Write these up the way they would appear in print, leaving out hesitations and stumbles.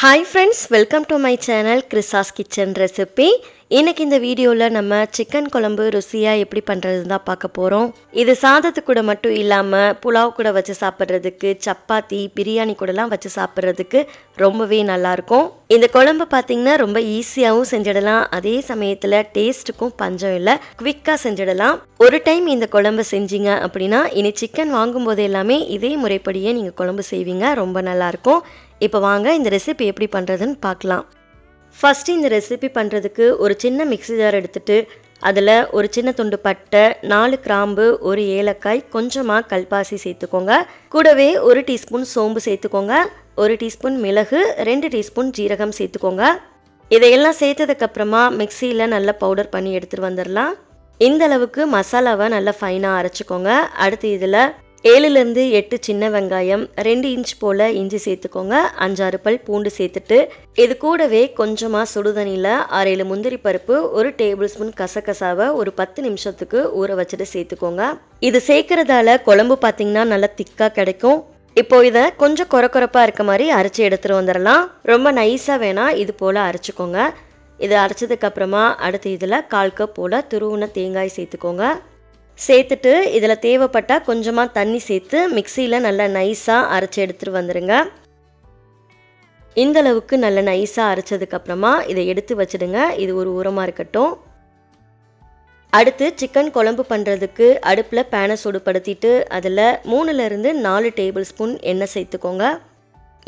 Hi friends, welcome to my channel Krisa's Kitchen Recipe. இன்னைக்கு இந்த வீடியோவில் நம்ம சிக்கன் குழம்பு ருசியாக எப்படி பண்ணுறதுன்னு தான் பார்க்க போகிறோம். இது சாதத்து கூட மட்டும் இல்லாமல் புலாவ் கூட வச்சு சாப்பிட்றதுக்கு, சப்பாத்தி பிரியாணி கூடலாம் வச்சு சாப்பிட்றதுக்கு ரொம்பவே நல்லாயிருக்கும். இந்த குழம்பு பார்த்திங்கன்னா ரொம்ப ஈஸியாகவும் செஞ்சிடலாம், அதே சமயத்தில் டேஸ்ட்டுக்கும் பஞ்சம் இல்லை, குவிக்காக செஞ்சிடலாம். ஒரு டைம் இந்த குழம்பு செஞ்சீங்க அப்படின்னா இனி சிக்கன் வாங்கும்போது எல்லாமே இதே முறைப்படியே நீங்கள் குழம்பு செய்வீங்க, ரொம்ப நல்லாயிருக்கும். இப்போ வாங்க இந்த ரெசிபி எப்படி பண்ணுறதுன்னு பார்க்கலாம். ஃபஸ்ட்டு இந்த ரெசிபி பண்ணுறதுக்கு ஒரு சின்ன மிக்ஸி ஜார் எடுத்துகிட்டு அதில் ஒரு சின்ன துண்டு பட்டை, 4 கிராம்பு, ஒரு ஏலக்காய், கொஞ்சமாக கல்பாசி சேர்த்துக்கோங்க. கூடவே 1 டீஸ்பூன் சோம்பு சேர்த்துக்கோங்க, 1 டீஸ்பூன் மிளகு, 2 டீஸ்பூன் ஜீரகம் சேர்த்துக்கோங்க. இதையெல்லாம் சேர்த்ததுக்கப்புறமா மிக்சியில் நல்லா பவுடர் பண்ணி எடுத்துகிட்டு வந்துடலாம். இந்த அளவுக்கு மசாலாவை நல்லா ஃபைனாக அரைச்சிக்கோங்க. அடுத்து இதில் 7லேருந்து 8 சின்ன வெங்காயம், 2 இன்ச் போல் இஞ்சி சேர்த்துக்கோங்க, 5-6 பல் பூண்டு சேர்த்துட்டு இது கூடவே கொஞ்சமாக சுடுதண்ணியில் 6-7 முந்திரி பருப்பு, 1 டேபிள் ஸ்பூன் கசகசாவை ஒரு 10 நிமிஷத்துக்கு ஊற வச்சுட்டு சேர்த்துக்கோங்க. இது சேர்க்கறதால குழம்பு பார்த்திங்கன்னா நல்லா திக்காக கிடைக்கும். இப்போ இதை கொஞ்சம் கொரப்பாக இருக்க மாதிரி அரைச்சி எடுத்துகிட்டு வந்துடலாம். ரொம்ப நைஸாக வேணாம், இது போல் அரைச்சிக்கோங்க. இதை அரைச்சதுக்கப்புறமா அடுத்து இதில் 1/4 கப் போல் துருவின தேங்காய் சேர்த்துக்கோங்க. சேர்த்துட்டு இதில் தேவைப்பட்டால் கொஞ்சமாக தண்ணி சேர்த்து மிக்சியில் நல்லா நைஸாக அரைச்சி எடுத்துகிட்டு வந்துடுங்க. இந்த அளவுக்கு நல்லா நைஸாக அரைச்சதுக்கப்புறமா இதை எடுத்து வச்சுடுங்க, இது ஒரு உரமாக இருக்கட்டும். அடுத்து சிக்கன் குழம்பு பண்ணுறதுக்கு அடுப்பில் பேனை சூடுபடுத்திட்டு அதில் 3லேருந்து 4 டேபிள் ஸ்பூன் எண்ணெய் சேர்த்துக்கோங்க.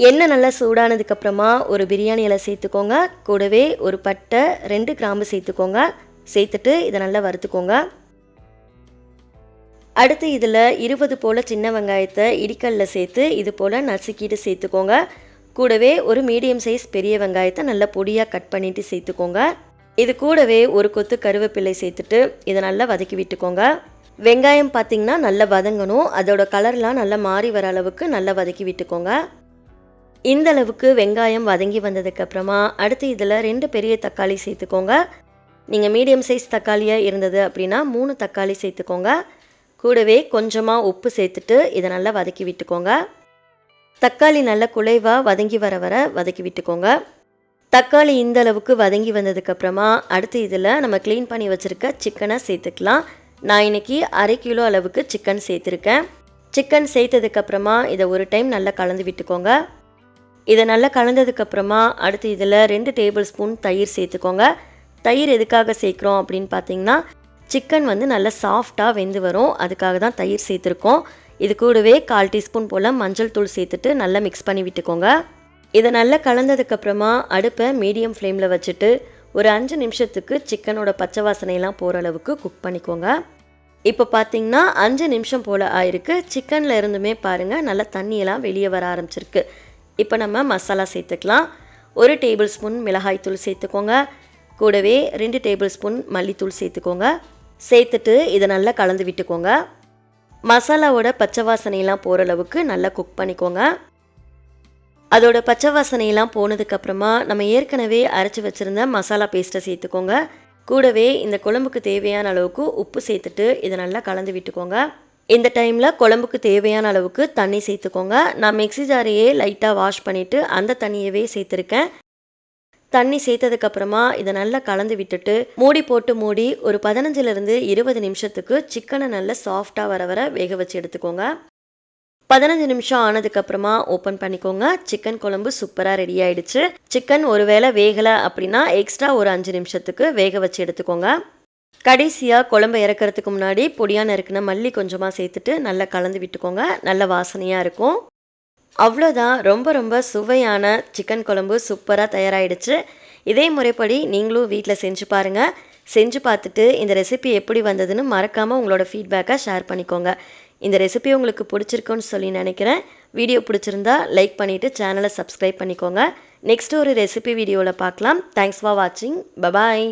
எண்ணெய் நல்லா சூடானதுக்கப்புறமா ஒரு பிரியாணி இலை சேர்த்துக்கோங்க. கூடவே ஒரு பட்டை, 2 கிராம்பு சேர்த்துக்கோங்க. சேர்த்துட்டு இதை நல்லா வறுத்துக்கோங்க. அடுத்து இதில் 20 போல் சின்ன வெங்காயத்தை இடிக்கல்லில் சேர்த்து இது போல் நசுக்கிட்டு சேர்த்துக்கோங்க. கூடவே ஒரு மீடியம் சைஸ் பெரிய வெங்காயத்தை நல்லா பொடியாக கட் பண்ணிவிட்டு சேர்த்துக்கோங்க. இது கூடவே ஒரு கொத்து கருவேப்பிலை சேர்த்துட்டு இதை நல்லா வதக்கி விட்டுக்கோங்க. வெங்காயம் பார்த்திங்கன்னா நல்லா வதங்கணும், அதோட கலர்லாம் நல்லா மாறி வர அளவுக்கு நல்லா வதக்கி விட்டுக்கோங்க. இந்த அளவுக்கு வெங்காயம் வதங்கி வந்ததுக்கப்புறமா அடுத்து இதில் 2 பெரிய தக்காளி சேர்த்துக்கோங்க. நீங்கள் மீடியம் சைஸ் தக்காளியாக இருந்தது அப்படின்னா 3 தக்காளி சேர்த்துக்கோங்க. கூடவே கொஞ்சமாக உப்பு சேர்த்துட்டு இதை நல்லா வதக்கி விட்டுக்கோங்க. தக்காளி நல்லா குழைவாக வதங்கி வர வதக்கி விட்டுக்கோங்க. தக்காளி இந்த அளவுக்கு வதங்கி வந்ததுக்கப்புறமா அடுத்து இதில் நம்ம க்ளீன் பண்ணி வச்சுருக்க சிக்கனை சேர்த்துக்கலாம். நான் இன்றைக்கி 1/2 கிலோ அளவுக்கு சிக்கன் சேர்த்துருக்கேன். சிக்கன் சேர்த்ததுக்கப்புறமா இதை ஒரு டைம் நல்லா கலந்து விட்டுக்கோங்க. இதை நல்லா கலந்ததுக்கப்புறமா அடுத்து இதில் 2 டேபிள் ஸ்பூன் தயிர் சேர்த்துக்கோங்க. தயிர் எதுக்காக சேர்க்குறோம் அப்படின்னு பார்த்தீங்கன்னா சிக்கன் நல்லா சாஃப்டாக வெந்து வரும், அதுக்காக தான் தயிர் சேர்த்துருக்கோம். இது கூடவே 1/4 டீஸ்பூன் போல் மஞ்சள் தூள் சேர்த்துட்டு நல்லா மிக்ஸ் பண்ணி விட்டுக்கோங்க. இதை நல்லா கலந்ததுக்கப்புறமா அடுப்பை மீடியம் ஃப்ளேமில் வச்சுட்டு ஒரு 5 நிமிஷத்துக்கு சிக்கனோட பச்சை வாசனையெல்லாம் போகிற அளவுக்கு குக் பண்ணிக்கோங்க. இப்போ பார்த்திங்கன்னா 5 நிமிஷம் போல் ஆயிருக்கு. சிக்கனில் இருந்துமே பாருங்கள் நல்லா தண்ணியெல்லாம் வெளியே வர ஆரம்பிச்சிருக்கு. இப்போ நம்ம மசாலா சேர்த்துக்கலாம். 1 டேபிள் ஸ்பூன் மிளகாய்த்தூள் சேர்த்துக்கோங்க. கூடவே 2 டேபிள் ஸ்பூன் மல்லித்தூள் சேர்த்துக்கோங்க. சேர்த்துட்டு இதை நல்லா கலந்து விட்டுக்கோங்க. மசாலாவோட பச்சை வாசனையெல்லாம் போகிற அளவுக்கு நல்லா குக் பண்ணிக்கோங்க. அதோட பச்சை வாசனையெல்லாம் போனதுக்கப்புறமா நம்ம ஏற்கனவே அரைச்சி வச்சுருந்த மசாலா பேஸ்ட்டை சேர்த்துக்கோங்க. கூடவே இந்த குழம்புக்கு தேவையான அளவுக்கு உப்பு சேர்த்துட்டு இதை நல்லா கலந்து விட்டுக்கோங்க. இந்த டைமில் குழம்புக்கு தேவையான அளவுக்கு தண்ணி சேர்த்துக்கோங்க. நான் மிக்ஸி ஜாரையே லைட்டாக வாஷ் பண்ணிவிட்டு அந்த தண்ணியவே சேர்த்துருக்கேன். தண்ணி சேர்த்ததுக்கப்புறமா இதை நல்லா கலந்து விட்டுட்டு மூடி போட்டு மூடி ஒரு 15லேருந்து 20 நிமிஷத்துக்கு சிக்கனை நல்லா சாஃப்டாக வர வேக வச்சு எடுத்துக்கோங்க. 15 நிமிஷம் ஆனதுக்கப்புறமா ஓப்பன் பண்ணிக்கோங்க. சிக்கன் குழம்பு சூப்பராக ரெடி ஆகிடுச்சு. சிக்கன் ஒருவேளை வேகலை அப்படின்னா எக்ஸ்ட்ரா ஒரு 5 நிமிஷத்துக்கு வேக வச்சு எடுத்துக்கோங்க. கடைசியாக குழம்பு இறக்கிறதுக்கு முன்னாடி பொடியான நறுக்கின மல்லி கொஞ்சமாக சேர்த்துட்டு நல்லா கலந்து விட்டுக்கோங்க. நல்ல வாசனையாக இருக்கும். அவ்வளோதான், ரொம்ப ரொம்ப சுவையான சிக்கன் குழம்பு சூப்பராக தயாராகிடுச்சு. இதே முறைப்படி நீங்களும் வீட்டில் செஞ்சு பாருங்கள். செஞ்சு பார்த்துட்டு இந்த ரெசிபி எப்படி வந்ததுன்னு மறக்காமல் உங்களோட ஃபீட்பேக்கை ஷேர் பண்ணிக்கோங்க. இந்த ரெசிபி உங்களுக்கு பிடிச்சிருக்குன்னு சொல்லி நினைக்கிறேன். வீடியோ பிடிச்சிருந்தா லைக் பண்ணிவிட்டு சேனலை சப்ஸ்கிரைப் பண்ணிக்கோங்க. நெக்ஸ்ட்டு ஒரு ரெசிபி வீடியோவில் பார்க்கலாம். தேங்க்ஸ் ஃபார் வாட்சிங். பபாய்.